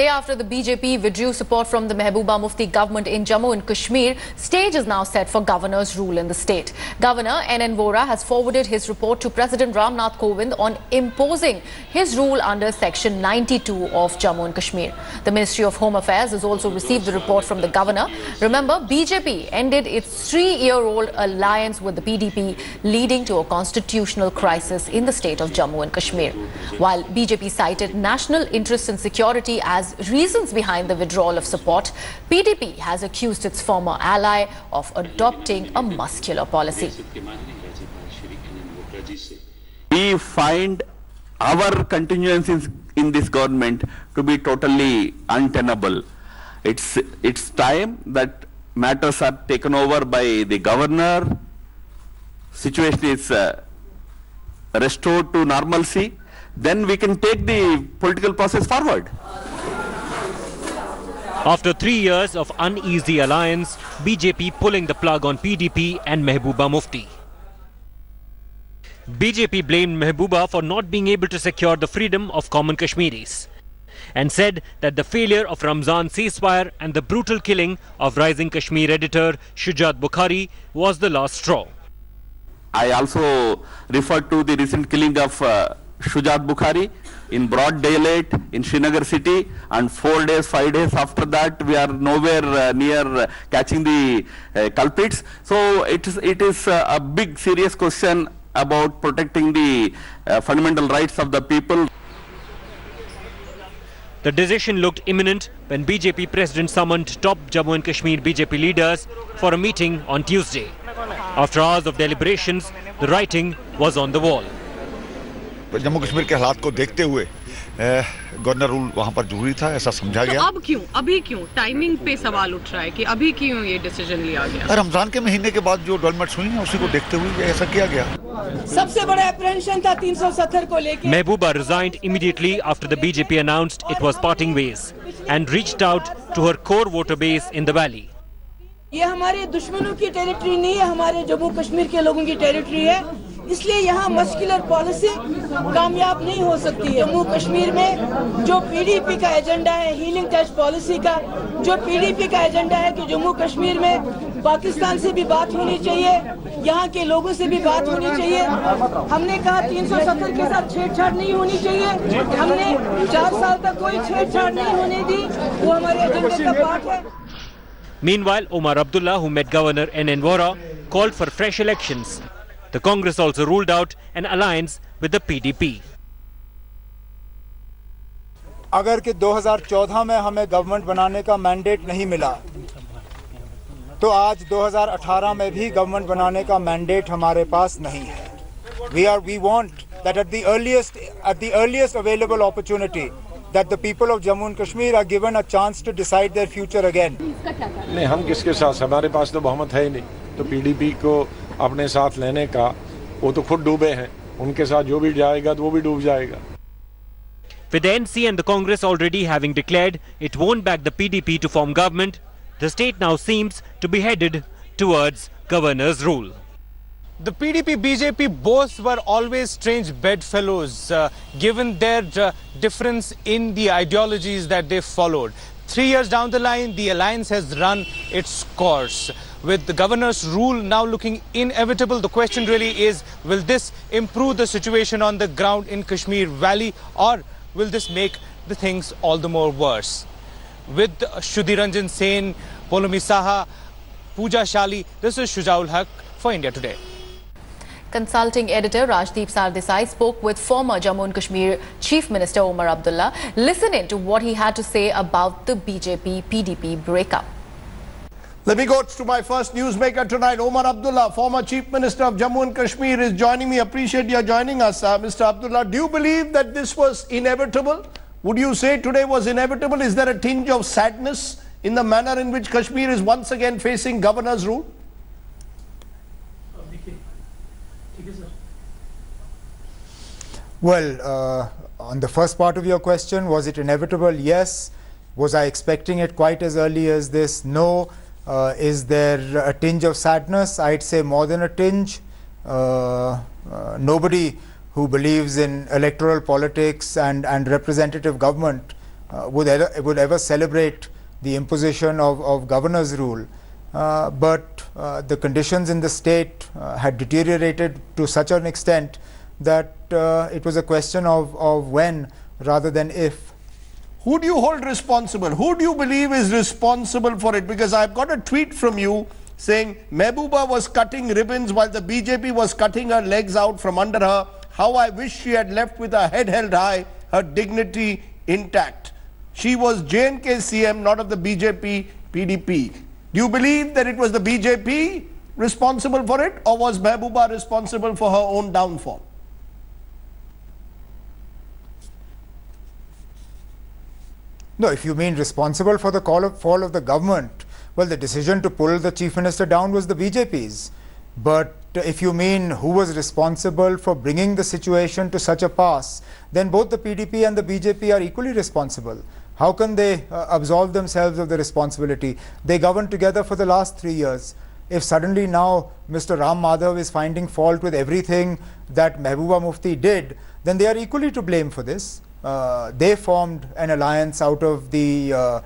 day after the BJP withdrew support from the Mehbooba Mufti government in Jammu and Kashmir, stage is now set for governor's rule in the state. Governor N.N. Vora has forwarded his report to President Ramnath Kovind on imposing his rule under Section 92 of Jammu and Kashmir. The Ministry of Home Affairs has also received the report from the governor. Remember, BJP ended its 3-year-old alliance with the PDP, leading to a constitutional crisis in the state of Jammu and Kashmir. While BJP cited national interest and security as reasons behind the withdrawal of support, PDP has accused its former ally of adopting a muscular policy. We find our continuance in this government to be totally untenable. It's time that matters are taken over by the governor. Situation is restored to normalcy. Then we can take the political process forward. After 3 years of uneasy alliance, BJP pulling the plug on PDP and Mehbooba Mufti. BJP blamed Mehbooba for not being able to secure the freedom of common Kashmiris and said that the failure of Ramzan ceasefire and the brutal killing of rising Kashmir editor Shujat Bukhari was the last straw. I also referred to the recent killing of Shujat Bukhari in broad daylight in Srinagar city, and 4 days, 5 days after that we are nowhere near catching the culprits. So it is a big serious question about protecting the fundamental rights of the people. The decision looked imminent when BJP President summoned top Jammu and Kashmir BJP leaders for a meeting on Tuesday. After hours of deliberations, the writing was on the wall. Jammu Kashmir के हालात को देखते हुए governor rule वहां पर जरूरी था, ऐसा समझा गया। अब क्यों, अभी क्यों टाइमिंग पे सवाल उठ रहा है कि अभी क्यों ये डिसीजन लिया गया? रमजान के महीने के बाद जो डेवलपमेंट्स हुई हैं उसी को देखते हुए ऐसा किया गया। सबसे बड़ा अप्रेंशन था 370 को लेकर। Mehbooba resigned immediately after the BJP announced it was parting ways and reached out to her core voter base in the valley. ये हमारे दुश्मनों की टेरिटरी नहीं है, हमारे जम्मू कश्मीर के लोगों की टेरिटरी है, इसलिए यहाँ मस्कुलर पॉलिसी कामयाब नहीं हो सकती है। जम्मू कश्मीर में जो पीडीपी का एजेंडा है, हीलिंग टच पॉलिसी का, जो पीडीपी का एजेंडा है कि जम्मू कश्मीर में पाकिस्तान से भी बात होनी चाहिए, यहाँ के लोगों से भी बात होनी चाहिए। हमने कहा 370 के साथ छेड़छाड़ नहीं होनी चाहिए, हमने 4 साल तक कोई छेड़छाड़ नहीं होने दी, वो हमारे एजेंडे का पार्ट है। Meanwhile, Omar Abdullah, who met Governor N.N. Vora, called for fresh elections. The Congress also ruled out an alliance with the PDP. अगर कि 2014 में हमें गवर्नमेंट बनाने का मैंडेट नहीं मिला, तो आज 2018 में भी गवर्नमेंट बनाने का मैंडेट हमारे पास नहीं है. We want that at the earliest available opportunity, that the people of Jammu and Kashmir are given a chance to decide their future again. नहीं, हम किसके साथ, हमारे पास तो बहुमत है ही नहीं, तो पीडीपी को अपने साथ लेने का, वो तो खुद डूबे हैं, उनके साथ जो भी जाएगा तो वो भी डूब जाएगा. With the NC and the Congress already having declared it won't back the PDP to form government, the state now seems to be headed towards governor's rule. The PDP-BJP both were always strange bedfellows, given their difference in the ideologies that they followed. 3 years down the line, the alliance has run its course. With the governor's rule now looking inevitable, the question really is, will this improve the situation on the ground in Kashmir Valley, or will this make the things all the more worse? With Shudhiranjan Sen, Polomi Saha, Pooja Shali, this is Shujaul Haq for India Today. Consulting editor Rajdeep Sardesai spoke with former Jammu and Kashmir Chief Minister Omar Abdullah. Listen in to what he had to say about the BJP-PDP breakup. Let me go to my first newsmaker tonight. Omar Abdullah, former Chief Minister of Jammu and Kashmir, is joining me. Appreciate your joining us, Mr. Abdullah. Do you believe that this was inevitable? Would you say today was inevitable? Is there a tinge of sadness in the manner in which Kashmir is once again facing governor's rule? Well, on the first part of your question, was it inevitable? Yes. Was I expecting it quite as early as this? No. Is there a tinge of sadness? I'd say more than a tinge. Nobody who believes in electoral politics and representative government would ever celebrate the imposition of governor's rule. But the conditions in the state had deteriorated to such an extent that it was a question of when rather than if. Who do you hold responsible? Who do you believe is responsible for it? Because I've got a tweet from you saying Mehbooba was cutting ribbons while the BJP was cutting her legs out from under her. How I wish she had left with her head held high, her dignity intact. She was J&K CM, not of the BJP-PDP. Do you believe that it was the BJP responsible for it, or was Mehbooba responsible for her own downfall? No, if you mean responsible for the fall of the government, well, the decision to pull the chief minister down was the BJP's. But if you mean who was responsible for bringing the situation to such a pass, then both the PDP and the BJP are equally responsible. How can they absolve themselves of the responsibility? They governed together for the last 3 years. If suddenly now Mr. Ram Madhav is finding fault with everything that Mehbooba Mufti did, then they are equally to blame for this. They formed an alliance out of the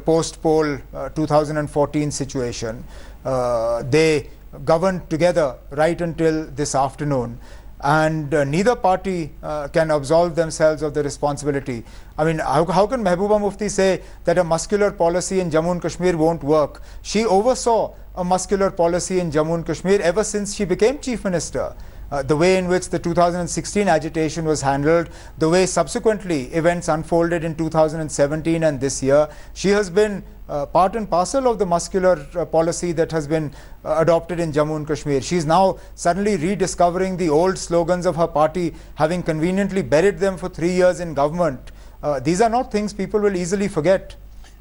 post-poll 2014 situation. They governed together right until this afternoon, and neither party can absolve themselves of the responsibility. I mean, how can Mehbooba Mufti say that a muscular policy in Jammu and Kashmir won't work? She oversaw a muscular policy in Jammu and Kashmir ever since she became chief minister. The way in which the 2016 agitation was handled, the way subsequently events unfolded in 2017 and this year, she has been part and parcel of the muscular policy that has been adopted in Jammu and Kashmir. She is now suddenly rediscovering the old slogans of her party, having conveniently buried them for 3 years in government. These are not things people will easily forget.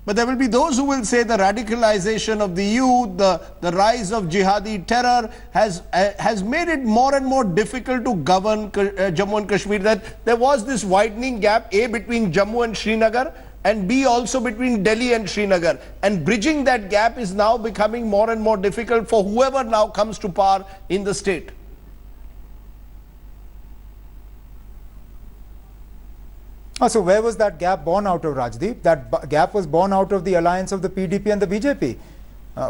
But there will be those who will say the radicalization of the youth, the rise of jihadi terror has made it more and more difficult to govern Jammu and Kashmir. That there was this widening gap, A, between Jammu and Srinagar, and B, also between Delhi and Srinagar. And bridging that gap is now becoming more and more difficult for whoever now comes to power in the state. So where was that gap born out of, Rajdeep? That gap was born out of the alliance of the PDP and the BJP.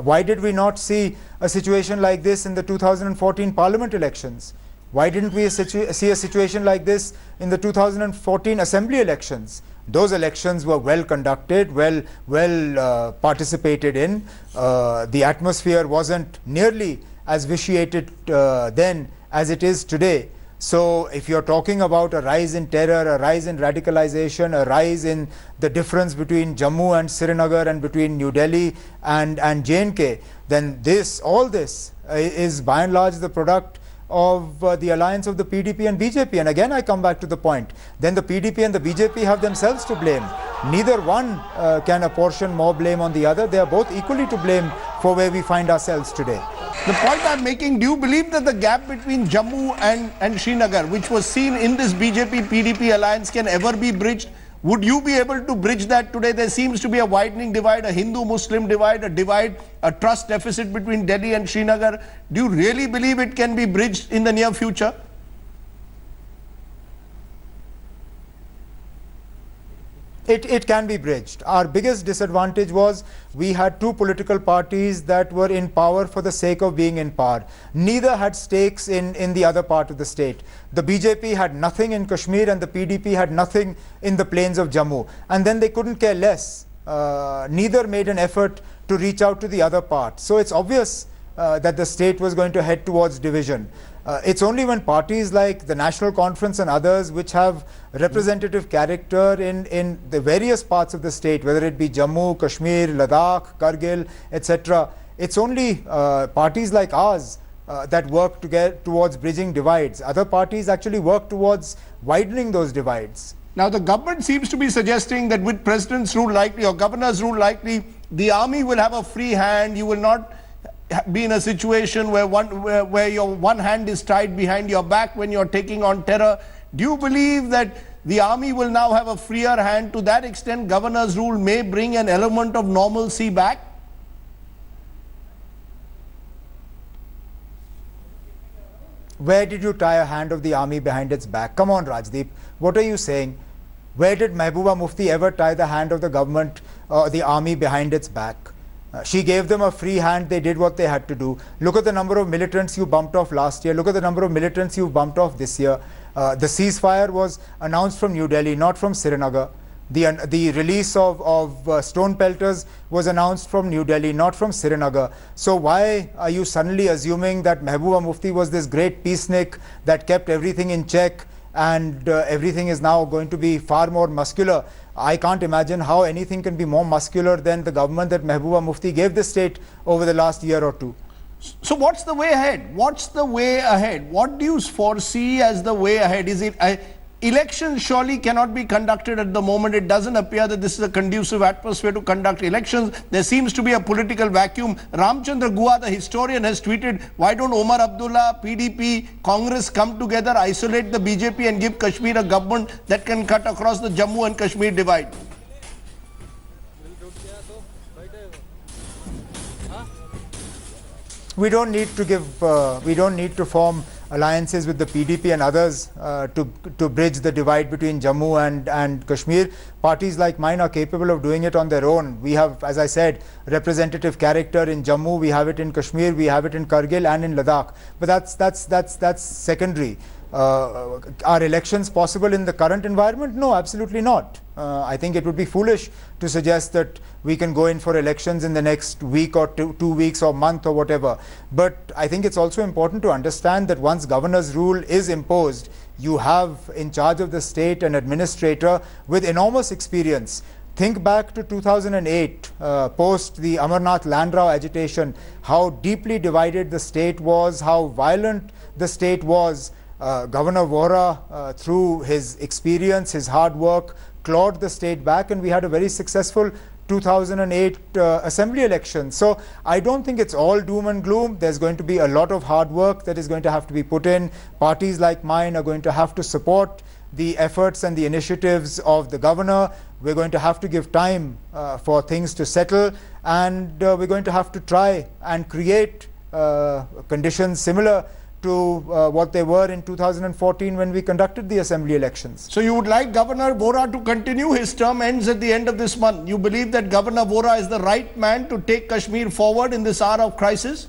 Why did we not see a situation like this in the 2014 parliament elections? Why didn't we see a situation like this in the 2014 assembly elections? Those elections were well conducted, well participated in. The atmosphere wasn't nearly as vitiated then as it is today. So if you're talking about a rise in terror, a rise in radicalization, a rise in the difference between Jammu and Srinagar and between New Delhi and J&K, then all this is by and large the product of the alliance of the PDP and BJP. And again I come back to the point, then the PDP and the BJP have themselves to blame. Neither one can apportion more blame on the other. They are both equally to blame for where we find ourselves today. The point I'm making, do you believe that the gap between Jammu and Srinagar, which was seen in this BJP-PDP alliance, can ever be bridged? Would you be able to bridge that today? There seems to be a widening divide, a Hindu-Muslim divide, a trust deficit between Delhi and Srinagar. Do you really believe it can be bridged in the near future? It can be bridged. Our biggest disadvantage was we had two political parties that were in power for the sake of being in power. Neither had stakes in the other part of the state. The BJP had nothing in Kashmir and the PDP had nothing in the plains of Jammu. And then they couldn't care less. Neither made an effort to reach out to the other part. So it's obvious that the state was going to head towards division. It's only when parties like the National Conference and others, which have representative character in the various parts of the state, whether it be Jammu, Kashmir, Ladakh, Kargil, etc., it's only parties like ours that work to get towards bridging divides. Other parties actually work towards widening those divides. Now the government seems to be suggesting that with President's rule likely or Governor's rule likely, the army will have a free hand. You will not be in a situation where your one hand is tied behind your back when you're taking on terror. Do you believe that the army will now have a freer hand? To that extent, Governor's rule may bring an element of normalcy back? Where did you tie a hand of the army behind its back? Come on, Rajdeep. What are you saying? Where did Mehbooba Mufti ever tie the hand of the government or the army behind its back? She gave them a free hand. They did what they had to do. Look at the number of militants you bumped off last year. Look at the number of militants you've bumped off this year. The ceasefire was announced from New Delhi, not from Srinagar. The release of stone pelters was announced from New Delhi, not from Srinagar. So why are you suddenly assuming that Mehbooba Mufti was this great peacenik that kept everything in check and everything is now going to be far more muscular? I can't imagine how anything can be more muscular than the government that Mehbooba Mufti gave the state over the last year or two. So what's the way ahead? What's the way ahead? What do you foresee as the way ahead? Is it elections surely cannot be conducted at the moment. It doesn't appear that this is a conducive atmosphere to conduct elections. There seems to be a political vacuum. Ramchandra Guha, the historian, has tweeted, why don't Omar Abdullah, PDP, Congress come together, isolate the BJP and give Kashmir a government that can cut across the Jammu and Kashmir divide? We don't need to form alliances with the PDP and others to bridge the divide between Jammu and Kashmir. Parties like mine are capable of doing it on their own. We have, as I said, representative character in Jammu, we have it in Kashmir, we have it in Kargil and in Ladakh. But that's secondary. Are elections possible in the current environment? No, absolutely not. I think it would be foolish to suggest that we can go in for elections in the next week or 2 weeks or month or whatever. But I think it's also important to understand that once governor's rule is imposed, you have in charge of the state an administrator with enormous experience. Think back to 2008, post the Amarnath Landrao agitation, how deeply divided the state was, how violent the state was. Governor Vohra, through his experience, his hard work, clawed the state back, and we had a very successful 2008 assembly election. So I don't think it's all doom and gloom. There's going to be a lot of hard work that is going to have to be put in. Parties like mine are going to have to support the efforts and the initiatives of the governor. We're going to have to give time for things to settle, and we're going to have to try and create conditions similar to what they were in 2014 when we conducted the assembly elections. So you would like Governor Vohra to continue? His term ends at the end of this month. You believe that Governor Vohra is the right man to take Kashmir forward in this hour of crisis?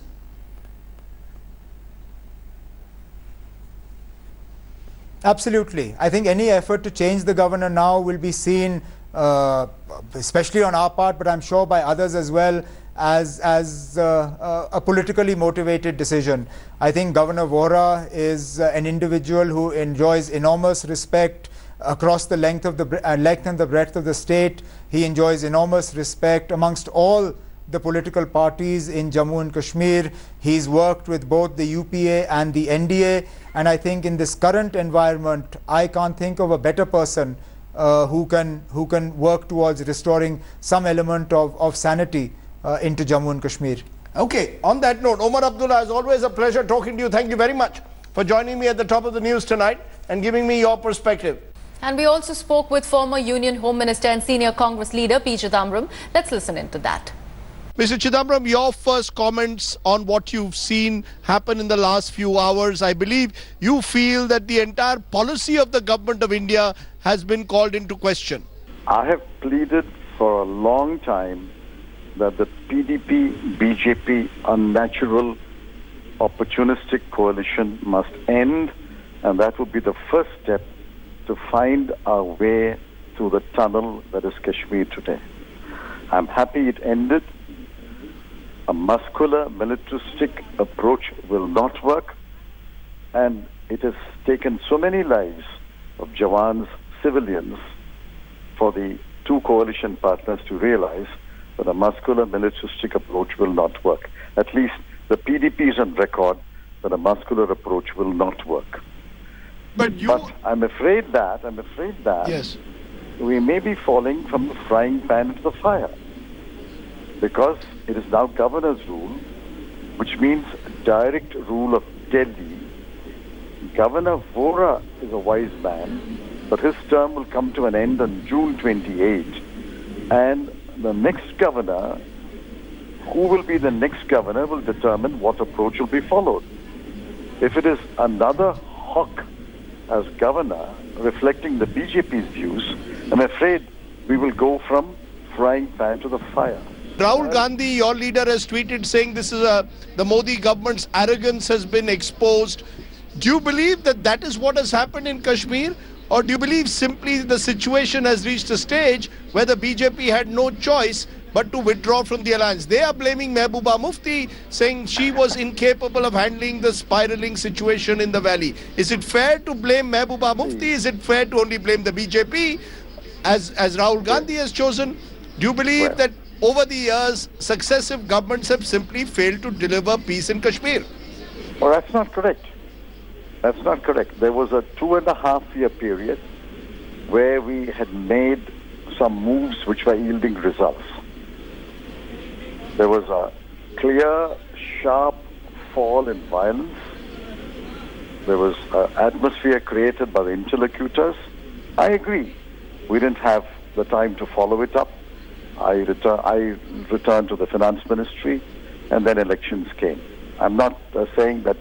Absolutely. I think any effort to change the governor now will be seen, especially on our part, but I'm sure by others as well, as a politically motivated decision. I think Governor Vohra is an individual who enjoys enormous respect across the length and the breadth of the state. He enjoys enormous respect amongst all the political parties in Jammu and Kashmir. He's worked with both the UPA and the NDA, and I think in this current environment, I can't think of a better person who can work towards restoring some element of sanity into Jammu and Kashmir. Okay, on that note, Omar Abdullah, it's always a pleasure talking to you. Thank you very much for joining me at the top of the news tonight and giving me your perspective. And we also spoke with former Union Home Minister and senior Congress leader P Chidambaram. Let's listen into that. Mr. Chidambaram, your first comments on what you've seen happen in the last few hours. I believe you feel that the entire policy of the government of India has been called into question. I have pleaded for a long time that the PDP-BJP unnatural opportunistic coalition must end, and that would be the first step to find our way through the tunnel that is Kashmir today. I'm happy it ended. A muscular, militaristic approach will not work, and it has taken so many lives of Jawans, civilians, for the two coalition partners to realize that a muscular, militaristic approach will not work. At least the PDP is on record that a muscular approach will not work. But I'm afraid that yes, we may be falling from the frying pan into the fire, because it is now governor's rule, which means direct rule of Delhi. Governor Vohra is a wise man, but his term will come to an end on June 28, and the next governor, who will be the next governor, will determine what approach will be followed. If it is another hawk as governor, reflecting the BJP's views, I'm afraid we will go from frying pan to the fire. Rahul Gandhi, your leader, has tweeted saying this is the Modi government's arrogance has been exposed. Do you believe that that is what has happened in Kashmir? Or do you believe simply the situation has reached a stage where the BJP had no choice but to withdraw from the alliance? They are blaming Mehbooba Mufti, saying she was incapable of handling the spiraling situation in the valley. Is it fair to blame Mehbooba Mufti? Is it fair to only blame the BJP, as Rahul Gandhi has chosen? Do you believe that over the years, successive governments have simply failed to deliver peace in Kashmir? Well, that's not correct. That's not correct. There was a 2.5-year period where we had made some moves which were yielding results. There was a clear, sharp fall in violence. There was an atmosphere created by the interlocutors. I agree. We didn't have the time to follow it up. I returned to the finance ministry, and then elections came. I'm not saying that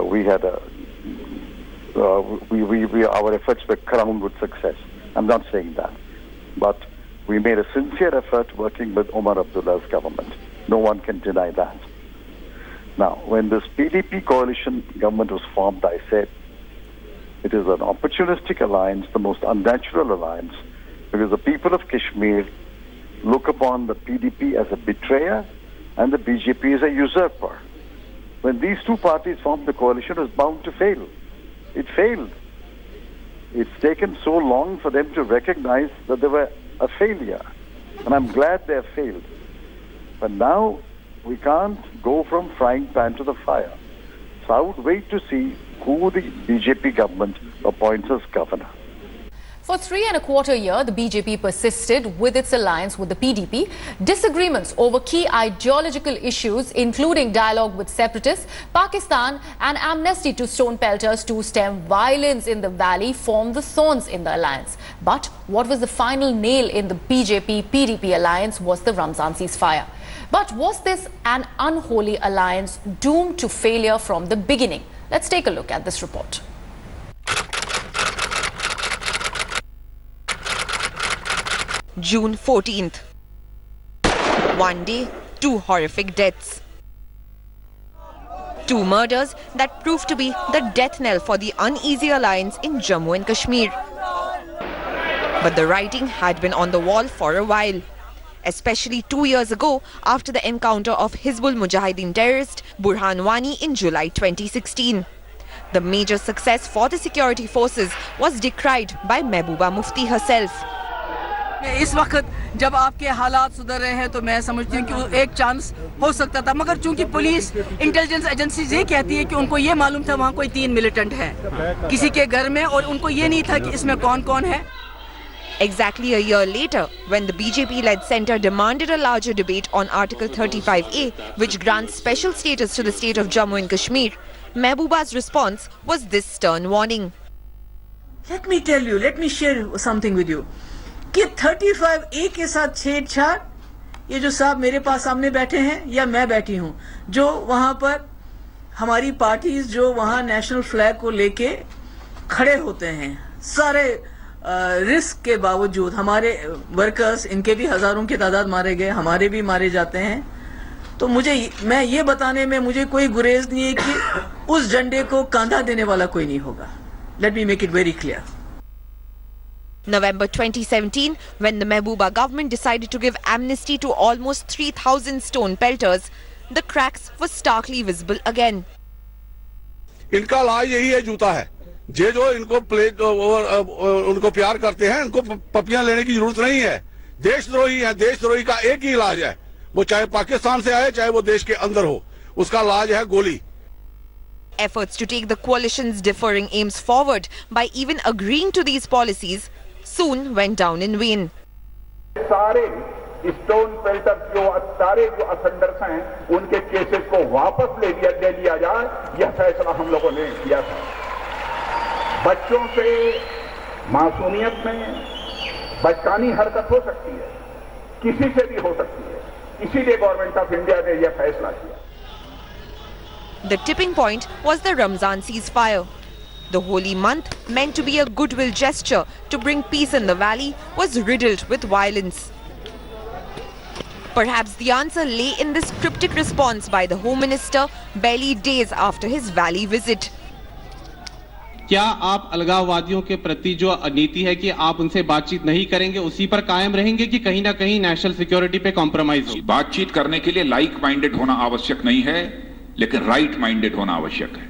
we had our efforts were crowned with success. I'm not saying that. But we made a sincere effort working with Omar Abdullah's government. No one can deny that. Now, when this PDP coalition government was formed, I said it is an opportunistic alliance, the most unnatural alliance, because the people of Kashmir look upon the PDP as a betrayer and the BJP as a usurper. When these two parties formed the coalition, it was bound to fail. It failed. It's taken so long for them to recognize that they were a failure. And I'm glad they have failed. But now we can't go from frying pan to the fire. So I would wait to see who the BJP government appoints as governor. For 3.25 years, the BJP persisted with its alliance with the PDP. Disagreements over key ideological issues, including dialogue with separatists, Pakistan and amnesty to stone pelters to stem violence in the valley, formed the thorns in the alliance. But what was the final nail in the BJP-PDP alliance was the Ramzan ceasefire. But was this an unholy alliance doomed to failure from the beginning? Let's take a look at this report. June 14th. One day, 2 horrific deaths. 2 murders that proved to be the death knell for the uneasy alliance in Jammu and Kashmir. But the writing had been on the wall for a while. Especially 2 years ago, after the encounter of Hizbul Mujahideen terrorist Burhan Wani in July 2016. The major success for the security forces was decried by Mehbooba Mufti herself. इस वक्त जब आपके हालात सुधर रहे हैं तो मैं समझती हूँ कि वो एक चांस हो सकता था, मगर चूंकि पुलिस इंटेलिजेंस एजेंसीज ये कहती है कि उनको ये मालूम था वहाँ कोई 3 मिलिटेंट हैं किसी के घर में, और उनको ये नहीं था कि इसमें कौन-कौन है. Exactly a year later, when the BJP-led centre demanded a larger debate on Article 35A, which grants special status to the state of Jammu and Kashmir, Mehbooba's response was this stern warning. Let me tell you, let me share something with you. कि 35A के साथ छेड़छाड़, ये जो साहब मेरे पास सामने बैठे हैं या मैं बैठी हूँ, जो वहाँ पर हमारी पार्टीज जो वहाँ नेशनल फ्लैग को लेके खड़े होते हैं, सारे रिस्क के बावजूद हमारे वर्कर्स, इनके भी हजारों की तादाद मारे गए, हमारे भी मारे जाते हैं. तो मैं ये बताने में मुझे कोई गुरेज नहीं है कि उस झंडे को कांधा देने वाला कोई नहीं होगा. Let me make it very clear. November 2017, when the Mehbooba government decided to give amnesty to almost 3,000 stone pelters, the cracks were starkly visible again. इनका लाज यही है, जूता है. जे जो इनको उनको प्यार करते हैं, इनको पपियां लेने की जरूरत नहीं है. देशद्रोही है, देशद्रोही का एक ही इलाज है, वो चाहे पाकिस्तान से आए चाहे वो देश के अंदर हो, उसका इलाज है गोली. Efforts to take the coalition's differing aims forward by even agreeing to these policies soon went down in vain. सारे स्टोन पेल्टर्स जो सारे जो अफेंडर्स हैं उनके केसेस को वापस ले लिया जाए, यह फैसला हम लोगों ने किया था. बच्चों से मासूमियत में बचकानी हरकत हो सकती है, किसी से भी हो सकती है, इसीलिए गवर्नमेंट ऑफ इंडिया ने यह फैसला किया. The tipping point was the Ramzan ceasefire. The holy month, meant to be a goodwill gesture to bring peace in the valley, was riddled with violence. Perhaps the answer lay in this cryptic response by the Home Minister barely days after his valley visit. क्या आप अलगाववादियों के प्रति जो नीति है कि आप उनसे बातचीत नहीं करेंगे, उसी पर कायम रहेंगे कि कहीं ना कहीं नेशनल सिक्योरिटी पे कॉम्प्रोमाइज हो? बातचीत करने के लिए लाइक माइंडेड होना आवश्यक नहीं है, लेकिन राइट माइंडेड होना आवश्यक है.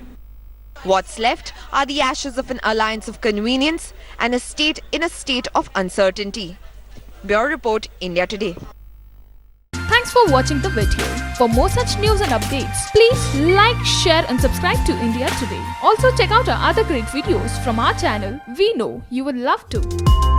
What's left are the ashes of an alliance of convenience and a state in a state of uncertainty. Bureau Report, India Today. Thanks for watching the video. For more such news and updates, please like, share and subscribe to India Today. Also check out our other great videos from our channel. We know you will love to.